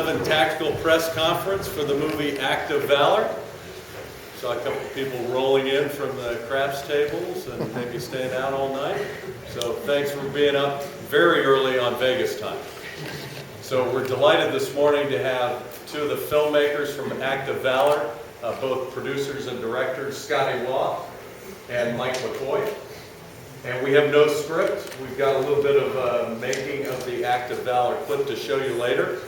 5/11 tactical press conference for the movie Act of Valor. Saw a couple of people rolling in from the craps tables and maybe staying out all night. So thanks for being up very early on Vegas time. So we're delighted this morning to have two of the filmmakers from Act of Valor, both producers and directors, Scotty Waugh and Mike McCoy. And we have no script. We've got a little bit of making of the Act of Valor clip to show you later.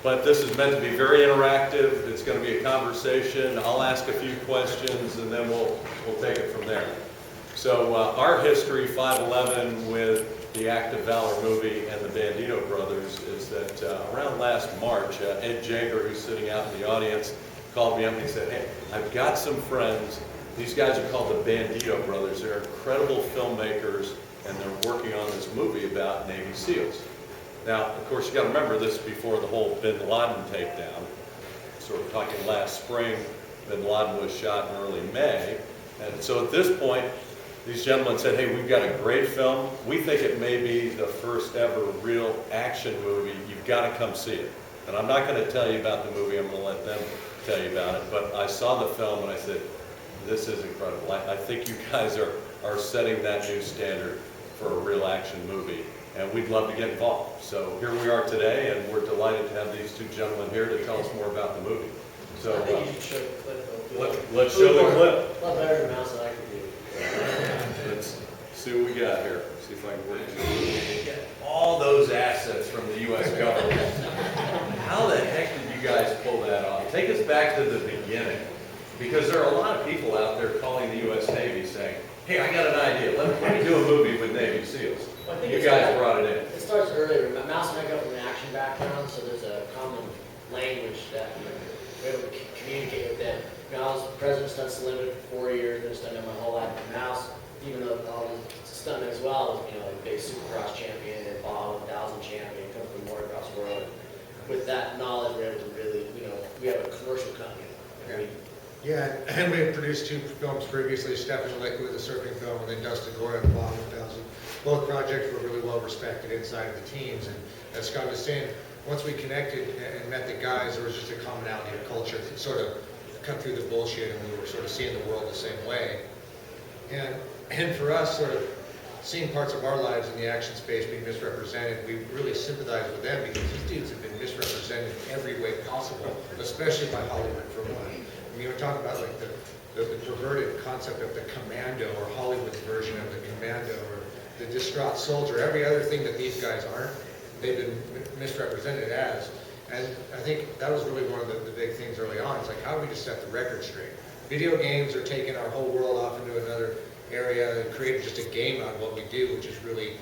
But this is meant to be very interactive. It's going to be a conversation. I'll ask a few questions and then we'll take it from there. So our history, 5/11, with the Act of Valor movie and the Bandito brothers is that around last March, Ed Jager, who's sitting out in the audience, called me up and he said, "Hey, I've got some friends. These guys are called the Bandito brothers. They're incredible filmmakers and they're working on this movie about Navy SEALs." Now, of course, you got to remember this is before the whole Bin Laden takedown. So we're talking last spring. Bin Laden was shot in early May. And so at this point, these gentlemen said, "Hey, we've got a great film. We think it may be the first ever real action movie. You've got to come see it." And I'm not going to tell you about the movie. I'm going to let them tell you about it. But I saw the film and I said, "This is incredible. I think you guys are setting that new standard for a real action movie. And we'd love to get involved." So here we are today, and we're delighted to have these two gentlemen here to tell us more about the movie. So I think you should show the clip. let's show the clip. A lot better than mouse than I could do. Let's see what we got here. See if I can work it. All those assets from the U.S. government. How the heck did you guys pull that off? Take us back to the beginning. Because there are a lot of people out there calling the U.S. Navy saying, "Hey, I got an idea. Let me do a movie with Navy SEALs." Well, I think You guys brought it in. It starts earlier. Mouse and I come from an action background, so there's a common language that we're able to communicate with them. I was president of Stunts Unlimited for 4 years, been a stuntman my whole life. Mouse, even though I was a stuntman as well, a big supercross champion and Bob 1000 champion, come from motocross world. With that knowledge, we're able to really, we have a commercial company. Yeah, and we had produced 2 films previously, Step in the Liquid, the surfing film, and then Dust to Glory on the Bob 1000. Both projects were really well respected inside of the teams, and as Scott was saying, once we connected and met the guys, there was just a commonality of culture that sort of cut through the bullshit, and we were sort of seeing the world the same way. And for us, sort of seeing parts of our lives in the action space being misrepresented, we really sympathize with them because these dudes have been misrepresented in every way possible, especially by Hollywood for one. I mean, we're talking about like the perverted concept of the commando or Hollywood's version of the commando or the distraught soldier, every other thing that these guys aren't, they've been misrepresented as. And I think that was really one of the big things early on. It's like, how do we just set the record straight? Video games are taking our whole world off into another area and creating just a game out of what we do, which is really,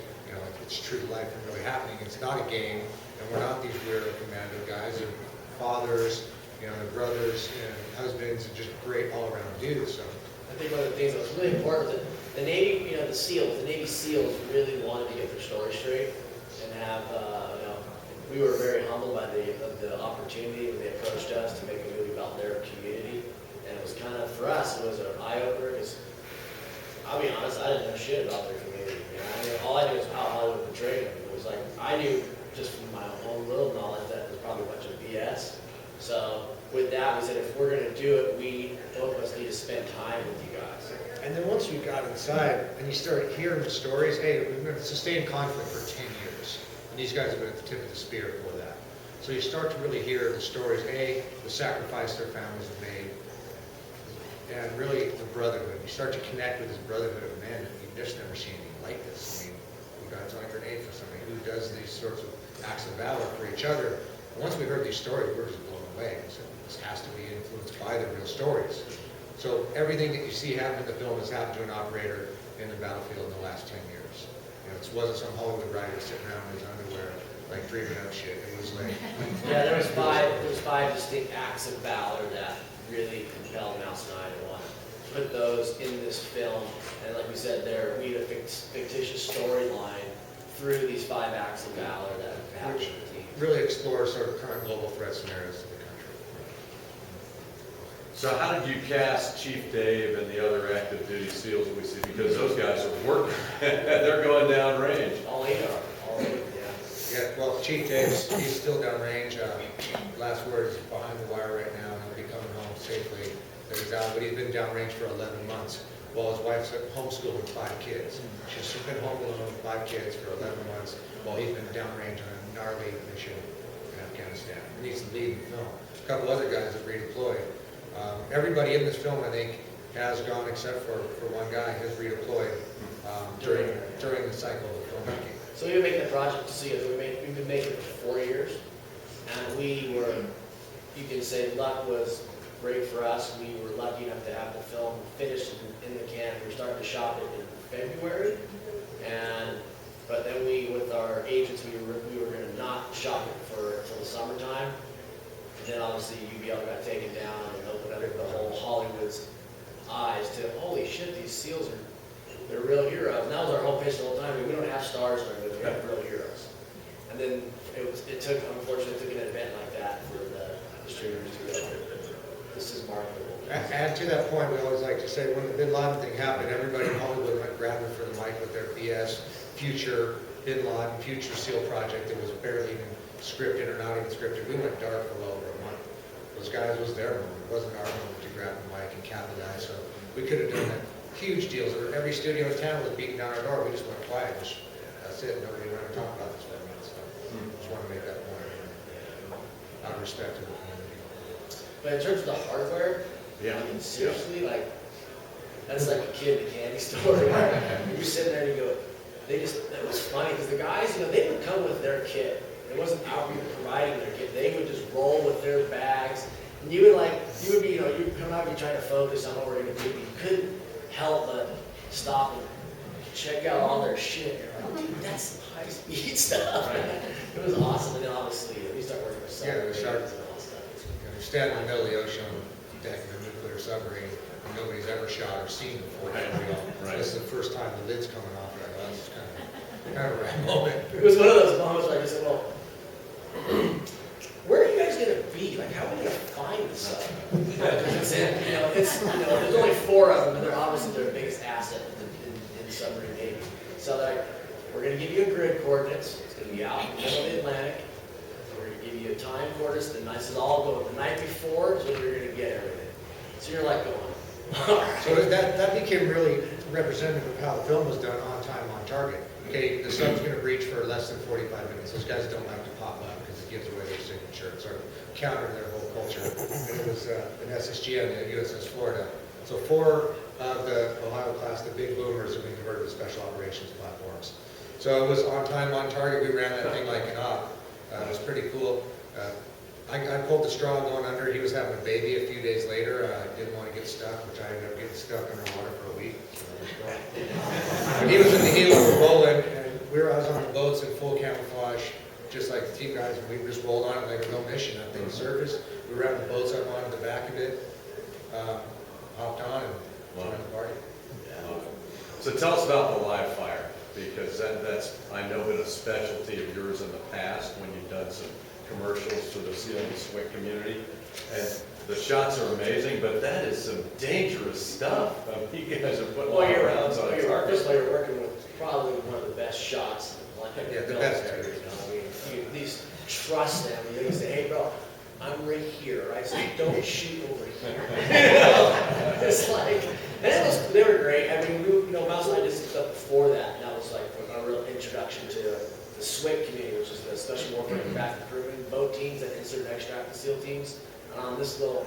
it's true to life and really happening. It's not a game, and we're not these weirdo commando guys. They're fathers, they're brothers and husbands, and just great all-around dudes. So I think one of the things that was really important was that the Navy, the Navy SEALs really wanted to get their story straight and have, we were very humbled by the opportunity when they approached us to make a movie about their community. And it was kind of, for us, it was an eye-opener because, I'll be honest, I didn't know shit about their community. All I knew was how Hollywood portrayed them. It was like, I knew just from my own little knowledge that it was probably a bunch of BS. So with that, we said if we're going to do it, both of us need to spend time with you guys. and then once you got inside and you started hearing the stories, hey, we've been sustained conflict for 10 years. And these guys have been at the tip of the spear for that. So you start to really hear the stories, the sacrifice their families have made, and really the brotherhood. You start to connect with this brotherhood of men, and you've just never seen anything like this. I mean, you guys on a grenade for somebody who does these sorts of acts of valor for each other. And once we heard these stories, we were just blown away. We said, this has to be influenced by the real stories. So everything that you see happen in the film has happened to an operator in the battlefield in the last 10 years. It wasn't some Hollywood writer sitting around in his underwear, like dreaming up shit. It was like... Yeah, there was five distinct acts of valor that really compelled Mouse and I to want to put those in this film. And like we said, we had a fictitious storyline through these 5 acts of valor that happened to the team. Really explore sort of current global threat scenarios to the country. So how did you cast Chief Dave and the other active duty SEALs we see? Because those guys are working. They're going down range. All 8 are. All 8, yeah. Yeah, well, Chief Dave's, he's still downrange. last word is behind the wire right now, and he'll be coming home safely. That he's out, but he's been downrange for 11 months, while his wife's at homeschooling 5 kids. She's been home alone with 5 kids for 11 months, while he's been downrange on a gnarly mission in Afghanistan. He needs to lead in the film. A couple other guys have redeployed. Everybody in this film, I think, has gone, except for one guy, has redeployed during the cycle of filmmaking. So we've been making the project to see it. We've been making it for 4 years, and we were, you can say, luck was great for us. We were lucky enough to have the film finished in the can. We were starting to shop it in February, but then with our agents, we were going to not shop it until the summertime. And then obviously UBL got taken down and opened up the whole Hollywood's eyes to, holy shit, these SEALs they're real heroes. And that was our whole pitch the whole time. We don't have stars or anything, we have real heroes. And then unfortunately, it took an event like that for the distributors to go, this is marketable. And to that point, we always like to say, when the Bin Laden thing happened, everybody in Hollywood went grabbing for the mic with their BS, future Bin Laden, future SEAL project that was barely even scripted or not even scripted. We went dark for well over a month. Those guys was their moment. It wasn't our moment to grab the mic and capitalize. So we could have done that. Huge deals. Every studio in town was beating down our door. We just went quiet. That's it. Nobody wanted to talk about this for a minute. So just want to make that point. Out of respect to the community. But in terms of the hardware, Yeah. I mean, seriously, like, that's like a kid in a candy store. You're sitting there and you go, it was funny because the guys, they would come with their kit. It wasn't our people providing their kit. They would just roll with their bags. And you would be, you'd come out and you're trying to focus on what we're going to do, but you couldn't help but stop and check out all their shit. You're like, dude, that's some high-speed stuff. It was awesome. And then obviously, we start working with submarines and all stuff. You're standing in the middle of the ocean on the deck of a nuclear submarine and nobody's ever shot or seen before. Right. This is the first time the lid's coming off. And I go, this is kind of a rad moment. It was one of those moments where I just said, well, where are you guys going to be? Like, how are we going to find this stuff? Because there's only 4 of them, and they're obviously their biggest asset in the submarine Navy. So we're going to give you a grid coordinates. It's going to be out in the middle of the Atlantic. We're going to give you a time coordinates. This is all going. The night before is when you're going to get everything. So you're like going, all right. So that became really representative of how the film was done, on time, on target. Okay, the sun's going to breach for less than 45 minutes. Those guys don't have to pop up because it gives away their signature. It's sort of counter to their whole culture. And it was an SSG on the USS Florida. So 4 of the Ohio class, the big boomers, have been converted to special operations platforms. So it was on time, on target. We ran that thing like an op. It was pretty cool. I pulled the straw going under. He was having a baby a few days later. Didn't want to get stuck, which I ended up getting stuck underwater for a week. And he was in the heel of the bowling, and I was on the boats in full camouflage, just like the team guys, and we just rolled on it like a real mission. That thing surfaced. We ran the boats up onto the back of it, hopped on, and went to the party. So tell us about the live fire, because that's, I know, been a specialty of yours in the past when you've done some commercials for the SEAL and SWIC community. And the shots are amazing, but that is some dangerous stuff. You guys are putting a lot of rounds on it. First of all, you're working with probably one of the best shots in the Yeah, the military. best. I mean, these trust them. You say, hey, bro, I'm right here, right? So don't shoot over here. It's like, and they were great. I mean, Mouse and I did some stuff before that, and that was like a real introduction to the SWIC community, which is the Special Warfare and Craft Improvement boat teams that insert and extract the SEAL teams. This little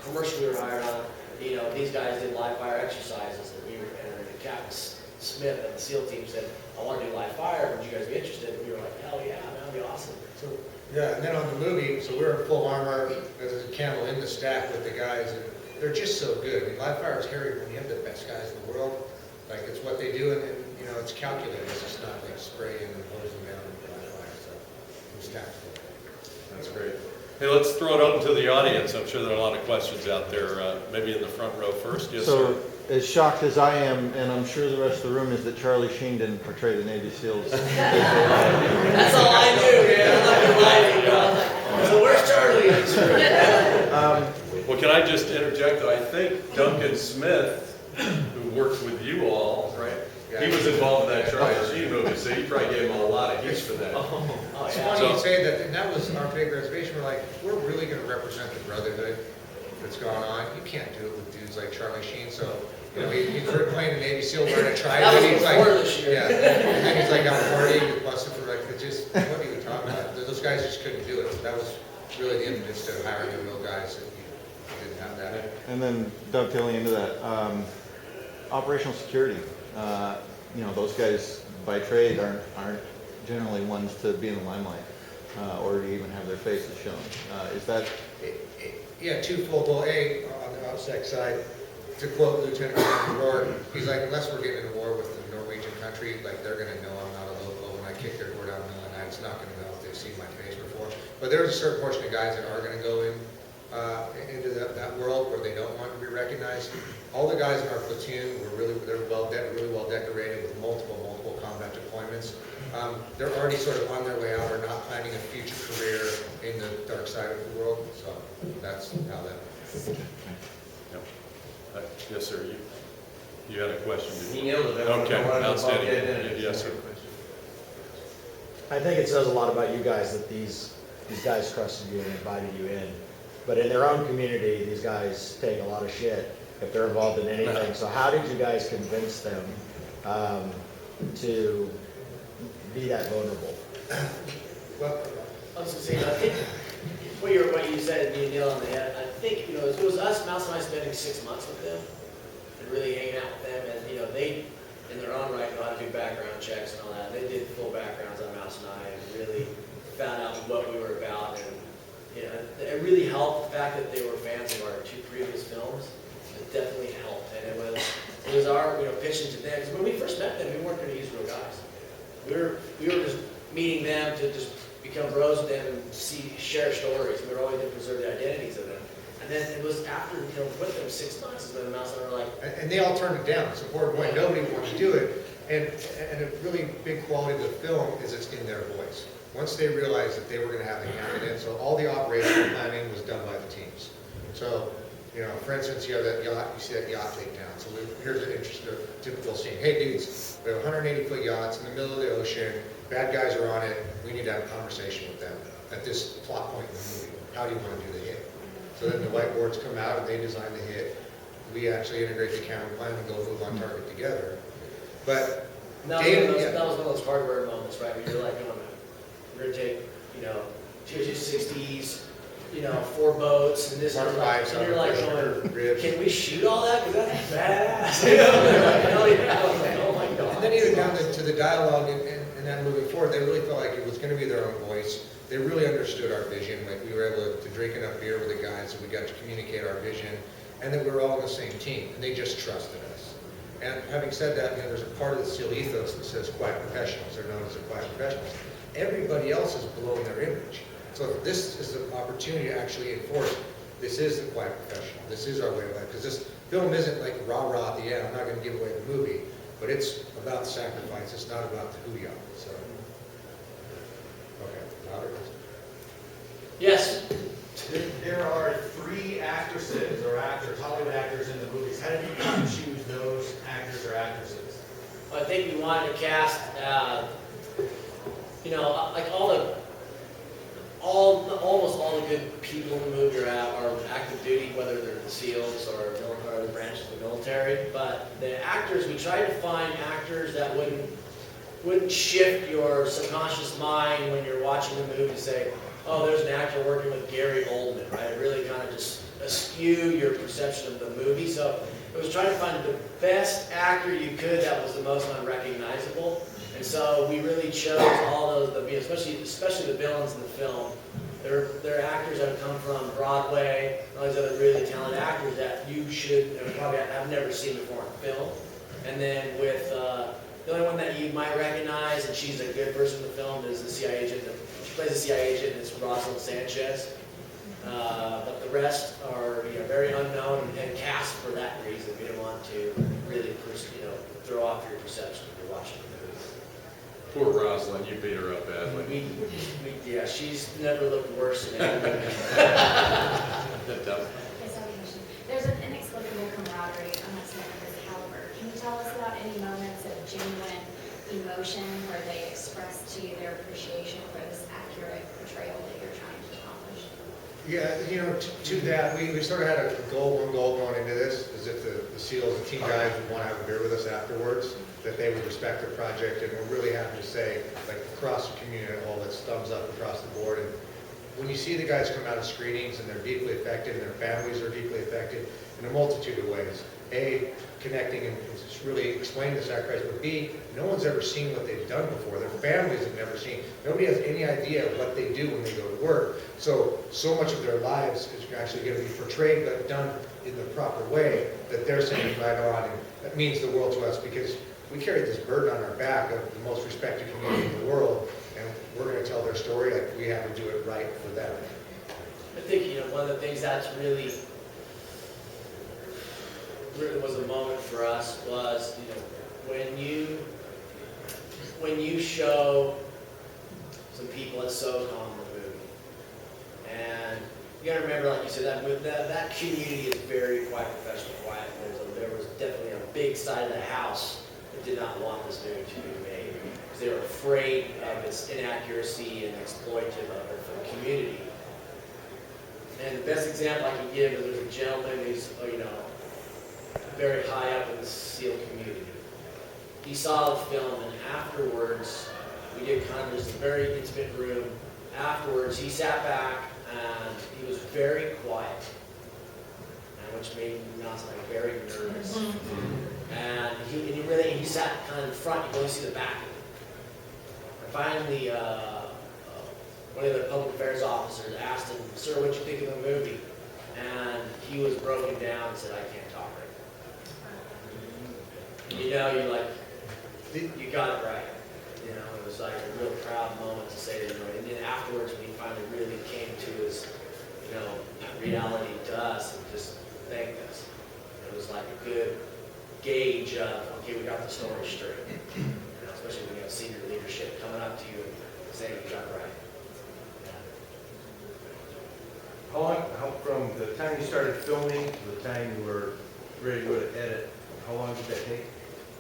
commercial we were hired on, these guys did live fire exercises, and Captain Smith of the SEAL team said, I want to do live fire, would you guys be interested? And we were like, hell yeah, man, that'd be awesome. So, yeah, and then on the movie, so we're in full armor, there's a camel in the stack with the guys, and they're just so good. I mean, live fire is scary when you have the best guys in the world. Like, it's what they do, and it's calculated. It's just not like spraying and hosing down with live fire. So it's tactical. That's great. Hey, let's throw it open to the audience. I'm sure there are a lot of questions out there. Maybe in the front row first. Yes, So, sir. as shocked as I am, and I'm sure the rest of the room is, that Charlie Sheen didn't portray the Navy SEALs. That's all I knew, man. I'm not gonna lie to you. I was like, so where's Charlie? Well, can I just interject? I think Duncan Smith, who works with you all, right, He was involved in that Charlie Sheen movie, so you probably gave him a lot of heat for that. Oh, It's yeah. funny you say that, and that was our big reservation. We're like, we're really gonna represent the brotherhood that's going on. You can't do it with dudes like Charlie Sheen, so, you know, he's playing a Navy SEAL wearing a tri. That was and he's before like, this year. yeah, and then he's like out partying, he's busted for like, it's just, what are you talking about? Those guys just couldn't do it. That was really the impetus to hiring the real guys that you didn't have that. And then dovetailing into that, operational security. You know, those guys by trade aren't generally ones to be in the limelight, or to even have their faces shown. Is that, Yeah, twofold. Well, A, on the OPSEC side, to quote Lieutenant Colonel Rourke, he's like, unless we're getting in a war with the Norwegian country, like they're gonna know I'm not a local. When I kick their door down the middle of the night, it's not gonna know if they've seen my face before. But there's a certain portion of guys that are gonna go into that world where they don't want to be recognized. All the guys in our platoon were really well decorated with multiple combat deployments. They're already sort of on their way out or not planning a future career in the dark side of the world. So that's how that. Yep. Yes, sir, you had a question? didn't He you? nailed it. Okay, outstanding. Yes, sir. I think it says a lot about you guys that these guys trusted you and invited you in. But in their own community, these guys take a lot of shit if they're involved in anything. So how did you guys convince them to be that vulnerable? Well, I was gonna say, I think what you said, you nailed on the head. I think, you know, it was us, Mouse and I, spending 6 months with them and really hanging out with them. And, you know, they, in their own right, know how to do background checks and all that. They did full backgrounds on Mouse and I and really found out what we were about. And, you know, it really helped the fact that they were fans of our 2 previous films. It definitely helped. And it was our, you know, pitching to them. Because when we first met them, we weren't going to use real guys. We were just meeting them to just become bros with them and share stories. We were always going to preserve the identities of them. And then it was after, you know, with them 6 months, is when Mouse and I were like, and they all turned it down. It's important point. Nobody wanted to do it. And a really big quality of the film is it's in their voice. Once they realized that they were going to have the camera in, so all the operational planning was done by the teams. So, you know, for instance, you have that yacht, you see that yacht takedown. So here's an interesting, typical scene. Hey dudes, we have 180-foot yachts in the middle of the ocean. Bad guys are on it. We need to have a conversation with them at this plot point in the movie. How do you want to do the hit? So then the whiteboards come out and they design the hit. We actually integrate the camera plan and go move on target together. But that was one of those hardware moments, right? Where you're like, we're going to take, you know, 260s, you know, 4 boats and this Mark and that. V's And you're like on ribs. can we shoot all that? Because that's badass. You know, they're like, hell yeah. I was like, oh my God. And then even down to the dialogue and then moving forward, they really felt like it was going to be their own voice. They really understood our vision. Like we were able to drink enough beer with the guys, so we got to communicate our vision, and that we were all on the same team, and they just trusted us. And having said that, you know, there's a part of the SEAL ethos that says quiet professionals. They're known as the quiet professionals. Everybody else is below their image. So this is the opportunity to actually enforce, this is the quiet professional. This is our way of life. Because this film isn't like rah-rah at the end. I'm not going to give away the movie, but it's about sacrifice. It's not about the hoo-yah. So, okay, louder. Yes. There are 3 actresses or actors, Hollywood actors in the movies. How did you come to choose those actors or actresses? I think we wanted to cast, you know, like almost all the good people in the movie are active duty, whether they're the SEALs or the branches of the military. But the actors, we tried to find actors that wouldn't shift your subconscious mind when you're watching the movie and say, oh, there's an actor working with Gary Oldman, right? It really kind of just askew your perception of the movie. So it was trying to find the best actor you could that was the most unrecognizable. And so we really chose all those, especially the villains in the film. They're actors that have come from Broadway, all these other really talented actors that you should probably have never seen before in film. And then with the only one that you might recognize, and she's a good person in the film, is the CIA agent. She plays the CIA agent, and it's Rosalind Sanchez. But the rest are very unknown and cast for that reason. We didn't want to really throw off your perception if you're watching the movie. Poor Rosalind, you beat her up badly. Yeah, she's never looked worse than anybody. There's an inexplicable camaraderie amongst members of Caliber. Can you tell us about any moments of genuine emotion where they express to you their appreciation for this accurate portrayal that you're trying to accomplish? Yeah, to that, we sort of had one goal going into this, is if the SEALs, the team guys would want to have a beer with us afterwards, that they would respect the project, and we're really happy to say, like, across the community as a whole, it's thumbs up across the board. And when you see the guys come out of screenings and they're deeply affected, and their families are deeply affected in a multitude of ways. A, connecting and just really explaining the sacrifice, but B, no one's ever seen what they've done before. Their families have never seen. Nobody has any idea of what they do when they go to work. So much of their lives is actually going to be portrayed, but done in the proper way, that they're saying right on. And that means the world to us, because we carry this burden on our back of the most respected community in the world, and we're going to tell their story like we have to do it right for them. I think, one of the things that's really was a moment for us was, when you show some people at SoCon the movie, and you gotta remember, like you said, that community is very quiet, professional, quiet. There was definitely a big side of the house that did not want this movie to be made, because they were afraid of its inaccuracy and exploitative of it for the community. And the best example I can give is there's a gentleman who's, very high up in the SEAL community. He saw the film, and afterwards, we did kind of this very intimate room. Afterwards, he sat back and he was very quiet, and which made me very nervous. And he sat kind of in front. You can only see the back of him. And finally, one of the public affairs officers asked him, "Sir, what'd you think of the movie?" And he was broken down and said, "I can't talk right now." You're like, you got it right. It was like a real proud moment to say that, and then afterwards, when he finally really came to his, reality to us and just thanked us. It was like a good gauge of, okay, we got the story straight. Especially when you have senior leadership coming up to you and saying you got it right. How from the time you started filming to the time you were ready to go to edit, how long did that take?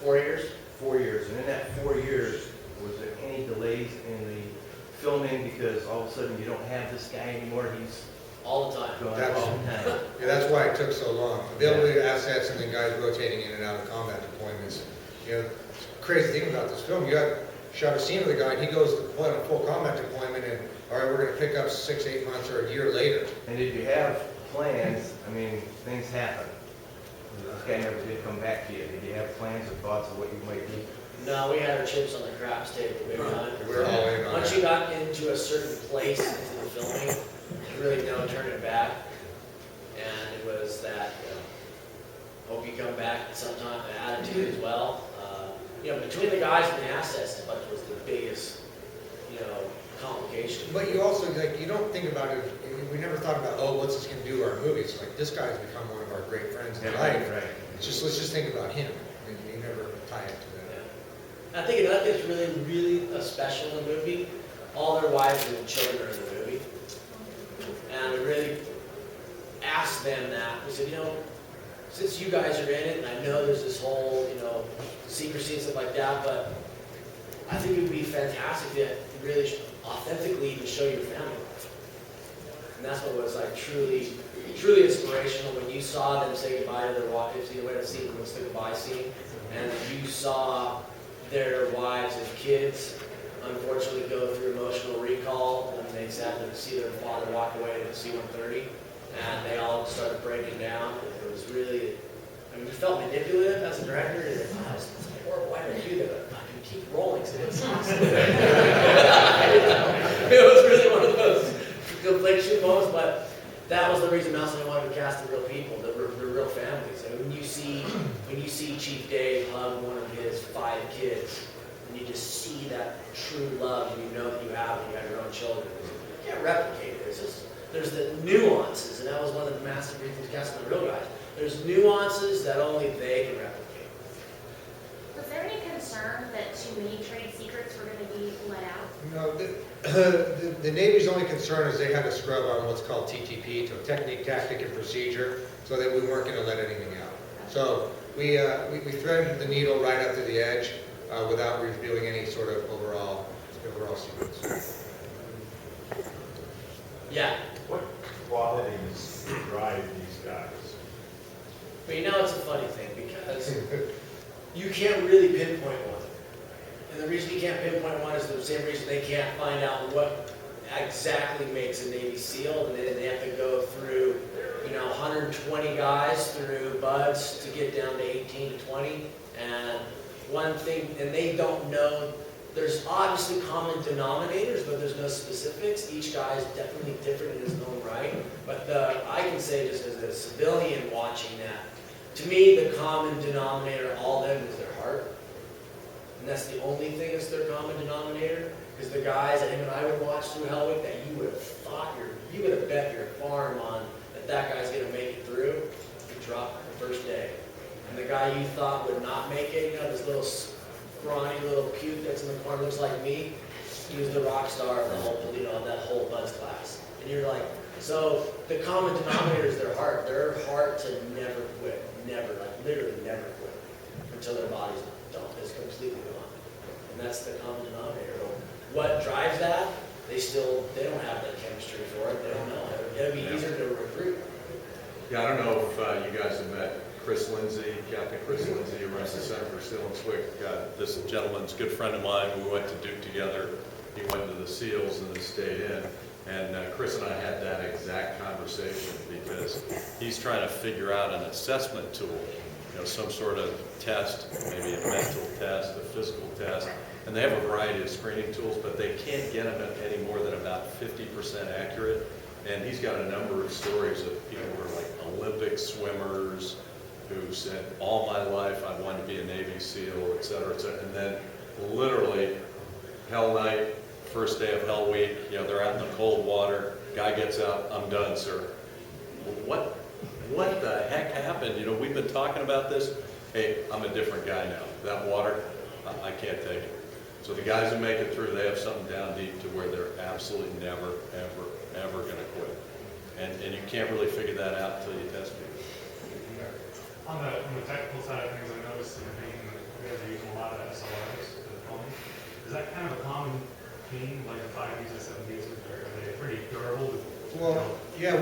4 years? 4 years. And in that 4 years, was there any delays in the filming because all of a sudden you don't have this guy anymore? He's All the time. gone That's- all the time. Yeah, that's why it took so long. Availability of assets and then guys rotating in and out of combat deployments. The crazy thing about this film, you shot a scene with a guy, and he goes to deploy on a full combat deployment, and all right, we're going to pick up 6, 8 months or a year later. And did you have plans? I mean, things happen. This guy never did come back to you. Did you have plans or thoughts of what you might do? No, we had our chips on the craps table big time. We were all in on Once that. you got into a certain place into the filming, there's really no turning back. And it was that, hope you come back at some time, attitude as well. Between the guys and the assets, but was the biggest, complication. But you also, you don't think about it, we never thought about, what's this going to do to our movies? Like, this guy's become one of our great friends in life. Right. Let's just think about him. And you never tie it to that. Yeah. I think another thing that's really, really special in the movie, all their wives and children are in the movie. And we really asked them that. We said, since you guys are in it, and I know there's this whole, secrecy and stuff like that, but I think it would be fantastic to really authentically even show your family life. And that's what was like truly inspirational when you saw them say goodbye to their wives. You went to see them was the goodbye scene, and you saw their wives and kids unfortunately go through emotional recall when they sat there to see their father walk away to C-130, and they all started breaking down. It was really, we felt manipulative as a director. And it's horrible. Why did I do that? I can keep rolling. So it's awesome. It was really one of those confliction moments, but that was the reason also I wanted to cast the real people, the real families. And when you see Chief Dave hug one of his 5 kids, and you just see that true love that that you have when you have your own children, you can't replicate it. It's just there's the nuances, and that was one of the massive reasons casting the real guys. There's nuances that only they can replicate. Was there any concern that too many trade secrets were going to be let out? No, the Navy's only concern is they had to scrub on what's called TTP, so technique, tactic, and procedure, so that we weren't going to let anything out. So we threaded the needle right up to the edge. without revealing any sort of overall sequence. Yeah, What qualities drive these guys? but you know, it's a funny thing because you can't really pinpoint one. And the reason you can't pinpoint one is the same reason they can't find out what exactly makes a Navy SEAL, and then they have to go through, 120 guys through buds to get down to 18 to 20. And one thing, and they don't know, there's obviously common denominators, but there's no specifics. Each guy is definitely different in his own right. But I can say just as a civilian watching that, to me, the common denominator, all of them, is their heart. And that's the only thing that's their common denominator. Because the guys that him and I would watch through Hell Week that you would have thought, you would have bet your farm on that guy's going to make it through, he dropped the first day. And the guy you thought would not make it, this little scrawny little puke that's in the corner, looks like me, he was the rock star of the whole, that whole Buzz class. And you're like, so the common denominator is their heart to never quit, never, like literally never quit, until their bodies is completely gone. And that's the common denominator. What drives that? They don't have the chemistry for it. They don't know. It'll be easier to recruit. Yeah, I don't know if you guys have met Chris Lindsay, Captain Chris Lindsay, who runs the Center for SEAL and SWCC. This gentleman's a good friend of mine. We went to Duke together. He went to the SEALs and then stayed in. And Chris and I had that exact conversation because he's trying to figure out an assessment tool, some sort of test, maybe a mental test, a physical test. And they have a variety of screening tools, but they can't get them any more than about 50% accurate. And he's got a number of stories of people who are like Olympic swimmers who said, all my life I wanted to be a Navy SEAL, et cetera, et cetera. And then literally, Hell Night, first day of Hell Week, they're out in the cold water, guy gets out, I'm done, sir. What the heck happened? We've been talking about this. Hey, I'm a different guy now. That water, I can't take it. So the guys who make it through, they have something down deep to where they're absolutely never, ever, ever going to quit. And you can't really figure that out until you test people. On the technical side of things, I noticed in the thing that you guys are using a lot of SLRs for the filming. Is that kind of a common theme, like the 5Ds and 7Ds? Are they pretty durable? Well, yeah,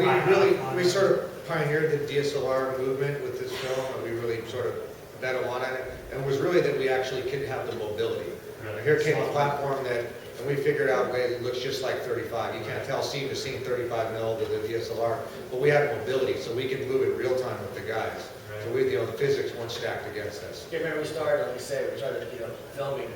we sort of pioneered the DSLR movement with this film, and we really sort of bet a lot on it. And it was really that we actually could have the mobility. Really? Here came a platform and we figured out a way that looks just like 35. You can't tell scene to scene 35 mil with the DSLR, but we had mobility, so we could move in real time with the guys. So the physics weren't stacked against us. You remember we started, like we said, we started, filming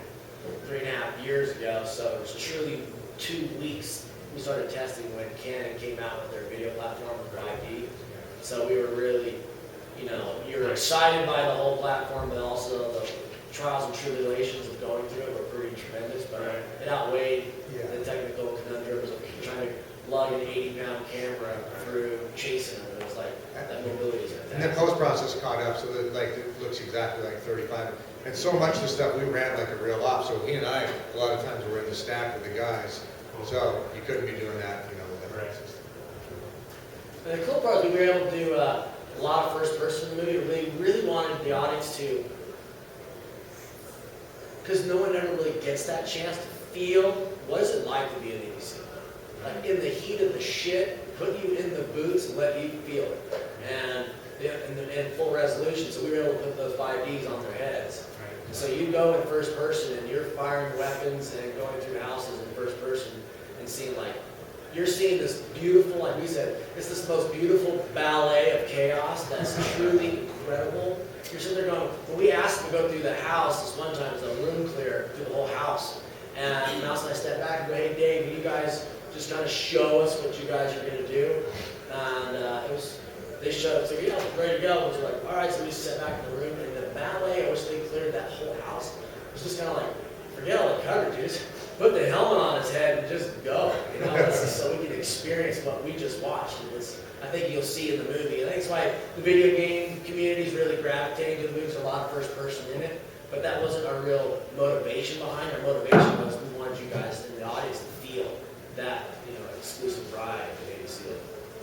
3.5 years ago, so it was truly 2 weeks. We started testing when Canon came out with their video platform with 5D. So we were really, you were excited by the whole platform, but also the trials and tribulations of going through it were pretty tremendous, but it outweighed the technical conundrums of trying to lug an 80-pound camera through chasing them. It was like, that mobility is fantastic. And then post-process caught up, so that it looks exactly like 35. And so much of the stuff we ran like a real op, so he and I, a lot of times were in the stack with the guys, so you couldn't be doing that, with that system. And the cool part is we were able to do a lot of first-person in the movie. We really wanted the audience to, because no one ever really gets that chance to feel what is it like to be a Navy SEAL. Like in the heat of the shit, put you in the boots and let you feel it. And in full resolution, so we were able to put those 5Ds on their heads. So you go in first person and you're firing weapons and going through houses in first person and seeing you're seeing this beautiful, like we said, it's this most beautiful ballet of chaos that's truly incredible. You're sitting there going, when we asked them to go through the house, this one time, it was a room clear through the whole house. And Mouse and I stepped back and go, hey Dave, you guys just kind of show us what you guys are going to do. And they showed up, so yeah, ready to go. It was like, all right, so we sat back in the room, and the ballet, I wish they cleared that whole house. It was just kind of like, forget all the coverages, put the helmet on his head and just go. So we can experience what we just watched. I think you'll see in the movie. I think that's why the video game community is really gravitating to the movies. There's a lot of first person in it, but that wasn't our real motivation behind it. Our motivation was we wanted you guys in the audience to feel that, exclusive ride of the Navy SEAL.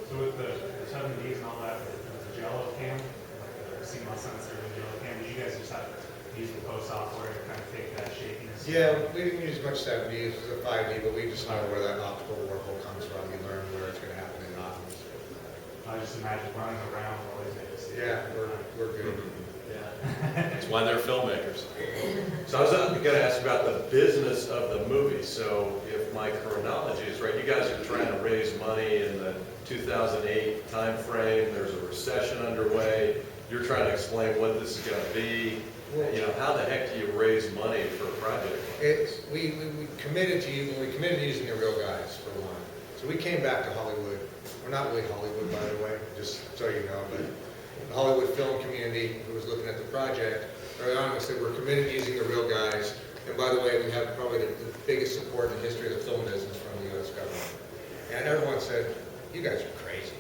So with the 7Ds and all that, the jello cam, like the CMOS sensor and jello cam, did you guys just have to use the post software to kind of take that Yeah, we didn't use much 70, it was a 5D, but we just know where that optical warble comes from. You learn where it's gonna happen in optics. I just imagine running around all these days. Yeah, we're good. Yeah. That's why they're filmmakers. So I was going to ask about the business of the movie. So if my chronology is right, you guys are trying to raise money in the 2008 timeframe. There's a recession underway. You're trying to explain what this is going to be. You know, how the heck do you raise money for a project? We committed to using the real guys for one. So we came back to Hollywood. We're not really Hollywood, by the way, just so you know, but the Hollywood film community who was looking at the project, very honestly, we're committed to using the real guys. And by the way, we have probably the biggest support in the history of the film business from the U.S. government. And everyone said, you guys are crazy.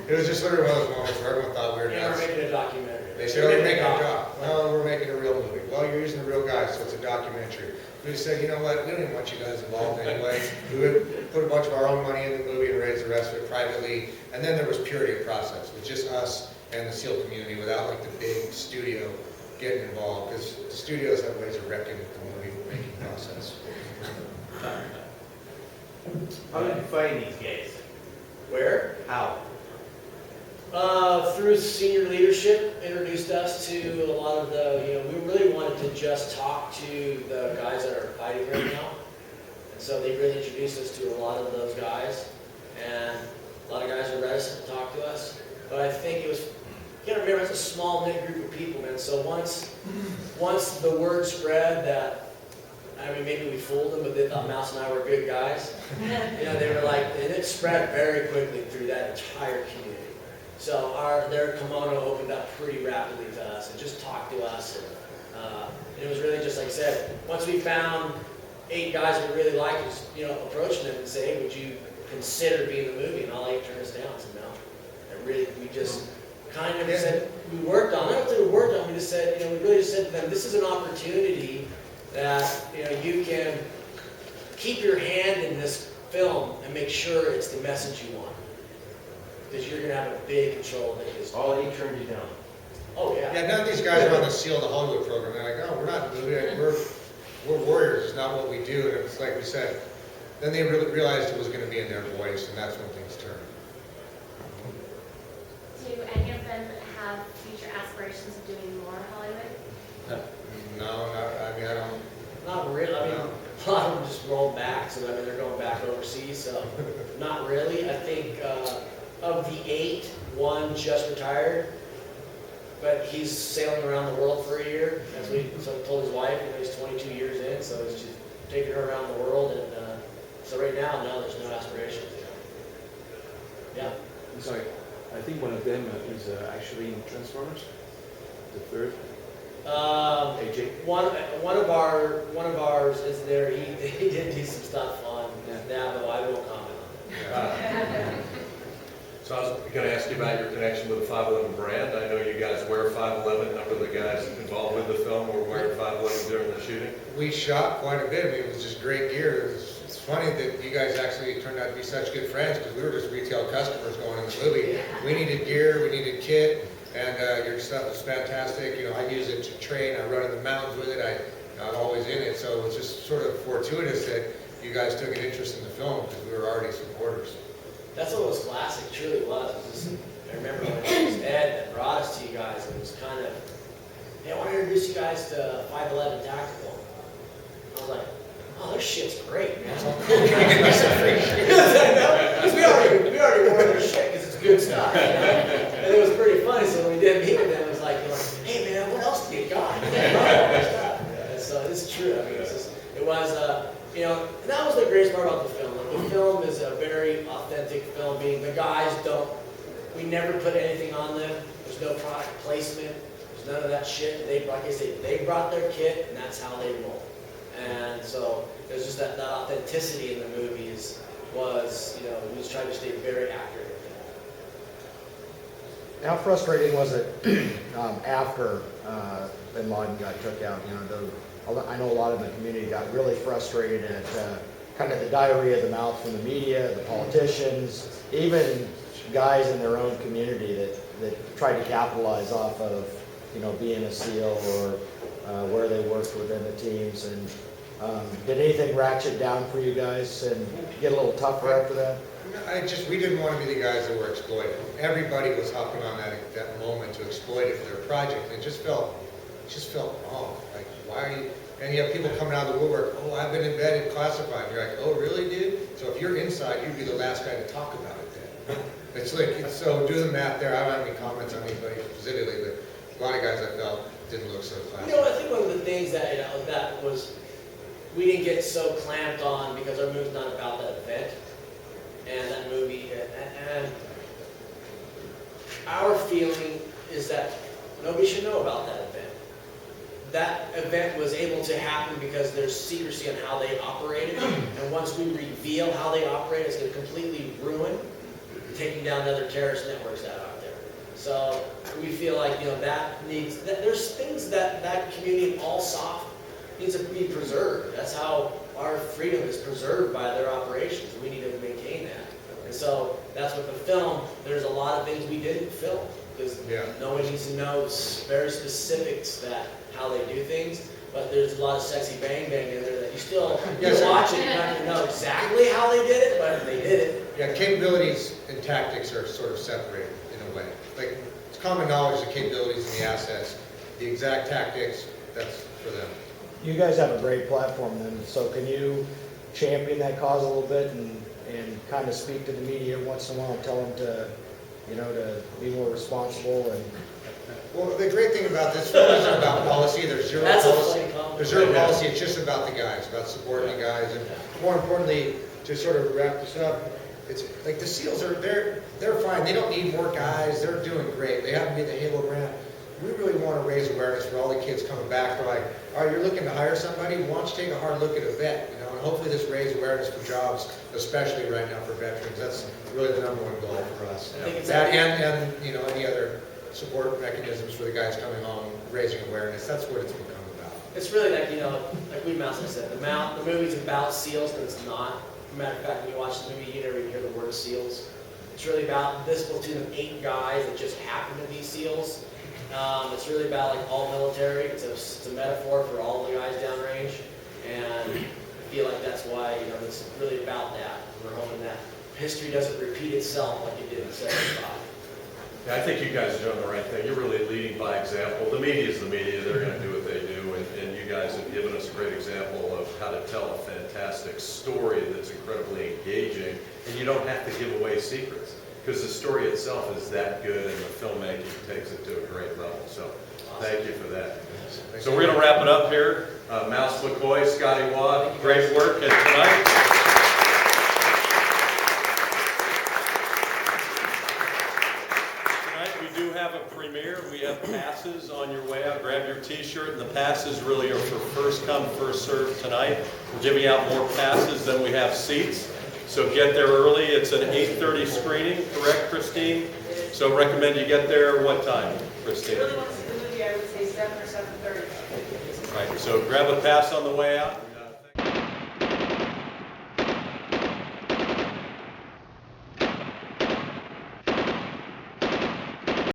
It was just literally one of those moments where everyone thought we were Yeah, nuts. we're making a documentary. They said, oh, you're making a doc. No, we're making a real movie. Well, you're using the real guys, so it's a documentary. We just said, you know what, we don't even want you guys involved anyway. We would put a bunch of our own money in the movie and raise the rest of it privately. And then there was purity of process, with just us and the SEAL community without like the big studio getting involved, because the studios have ways of wrecking the movie making process. How did you find these guys? Where? How? Through senior leadership, introduced us to a lot of the, we really wanted to just talk to the guys that are fighting right now. And so they really introduced us to a lot of those guys. And a lot of guys are reticent to talk to us. But I think it was, you gotta remember, it's a small knit group of people, man. So once the word spread that, maybe we fooled them, but they thought Mouse and I were good guys. They were like, and it spread very quickly through that entire community. So their kimono opened up pretty rapidly to us and just talked to us. And it was really just like I said, once we found 8 guys we really liked, approaching them and say, hey, would you consider being in the movie? And all 8 turned us down and said no. And really, we just kind of said, we worked on it. I don't think we worked on it, we just said, we really just said to them, this is an opportunity that, you can keep your hand in this film and make sure it's the message you want. Because you're going to have a big control of it. All 8 turned you down. Oh, yeah. Yeah, none of these guys are on the SEAL the Hollywood program. They're like, oh, we're not movie, we're warriors. It's not what we do. And it's like we said, then they really realized it was going to be in their voice, and that's when things turned. Do any of them have future aspirations of doing more Hollywood? No, I don't. Not really. No. A lot of them just rolled back, so they're going back overseas. So not really. I think of the 8, 1 just retired, but he's sailing around the world for a year. As we told his wife, he's 22 years in, so he's just taking her around the world. And so right now, no, there's no aspirations. Yeah. I'm sorry. I think one of them is actually in Transformers, the third. AJ. One of ours is there. He did do some stuff on that, but I won't comment on it. So I was going to ask you about your connection with the 511 brand. I know you guys wear 511. A number of the guys involved with the film were wearing 511 during the shooting. We shot quite a bit. It was just great gear. It's funny that you guys actually turned out to be such good friends, because we were just retail customers going in the movie. We needed gear, we needed kit, and your stuff was fantastic. I use it to train. I run in the mountains with it. I'm always in it. So it was just sort of fortuitous that you guys took an interest in the film, because we were already supporters. That's what was classic, truly was. I remember when it was Ed that brought us to you guys, and it was kind of, hey, I want to introduce you guys to 511 Tactical. I was like, oh, this shit's great, man. Because we already wore their shit, because it's good stuff. And it was pretty funny, so when we did meet with them, it was like, hey, man, what else do you got? And so it's true. It was, and that was the greatest part about the film. The film is a very authentic film, being the guys we never put anything on them. There's no product placement. There's none of that shit. Like I say, they brought their kit, and that's how they roll. And so there's just that authenticity in the movies was, we just tried to stay very accurate with that. How frustrating was it after Bin Laden got took out? I know a lot of the community got really frustrated at kind of the diarrhea of the mouth from the media, the politicians, even guys in their own community that tried to capitalize off of being a SEAL or where they worked within the teams. And Did anything ratchet down for you guys and get a little tougher after that? We didn't want to be the guys that were exploited. Everybody was hopping on that moment to exploit it for their project, and it just felt wrong. Like, why are you, and you have people coming out of the woodwork, oh, I've been embedded classified. You're like, oh, really, dude? So if you're inside, you'd be the last guy to talk about it then. It's like, so do the math there. I don't have any comments on anybody specifically, but a lot of guys I felt didn't look so classy. I think one of the things that, that was, we didn't get so clamped on because our movie's not about that event. And that movie, and our feeling is that nobody should know about that event. That event was able to happen because there's secrecy on how they operated, and once we reveal how they operate, it's going to completely ruin taking down the other terrorist networks that are out there. So we feel like, that needs, there's things that community, all soft, needs to be preserved. That's how our freedom is preserved by their operations. We need to maintain that. And so that's what the film, there's a lot of things we didn't film because no one needs to know very specifics that how they do things. But there's a lot of sexy bang bang in there that you still, you watch it, you're not going to know exactly how they did it, but they did it. Yeah, capabilities and tactics are sort of separated in a way. Like, it's common knowledge, the capabilities and the assets. The exact tactics, that's for them. You guys have a great platform then, so can you champion that cause a little bit and kind of speak to the media once in a while and tell them to, to be more responsible and... Well, the great thing about this film isn't about policy. There's zero policy. There's zero policy. It's just about the guys, about supporting the guys, and more importantly, to sort of wrap this up, it's like the SEALs they're fine. They don't need more guys. They're doing great. They happen to be the Halo brand. We really want to raise awareness for all the kids coming back. They're like, all right, you're looking to hire somebody. Why don't you take a hard look at a vet? And hopefully this raises awareness for jobs, especially right now for veterans. That's really the number one goal for us. That and any other support mechanisms for the guys coming home, raising awareness. That's what it's become about. It's really like, like we Mouse said, the movie's about SEALs, but it's not. As a matter of fact, when you watch the movie, you never even hear the word SEALs. It's really about this platoon of 8 guys that just happen to be SEALs. It's really about like all military. It's a metaphor for all the guys downrange, and I feel like that's why it's really about that. We're hoping that history doesn't repeat itself like it did in '75. Yeah, I think you guys are doing the right thing. You're really leading by example. The media is the media. They're going to do what they do, and you guys have given us a great example of how to tell a fantastic story that's incredibly engaging, and you don't have to give away secrets. Because the story itself is that good and the filmmaking takes it to a great level. So thank you for that. So we're going to wrap it up here. Mouse McCoy, Scotty Watt, Great work tonight. Tonight we do have a premiere. We have passes on your way out. Grab your t-shirt, and the passes really are for first come, first served tonight. We're giving out more passes than we have seats. So get there early. It's an 8:30 screening, correct, Christine? So recommend you get there what time, Christine? If you really want to see the movie, I would say 7 or 7:30. Right, so grab a pass on the way out.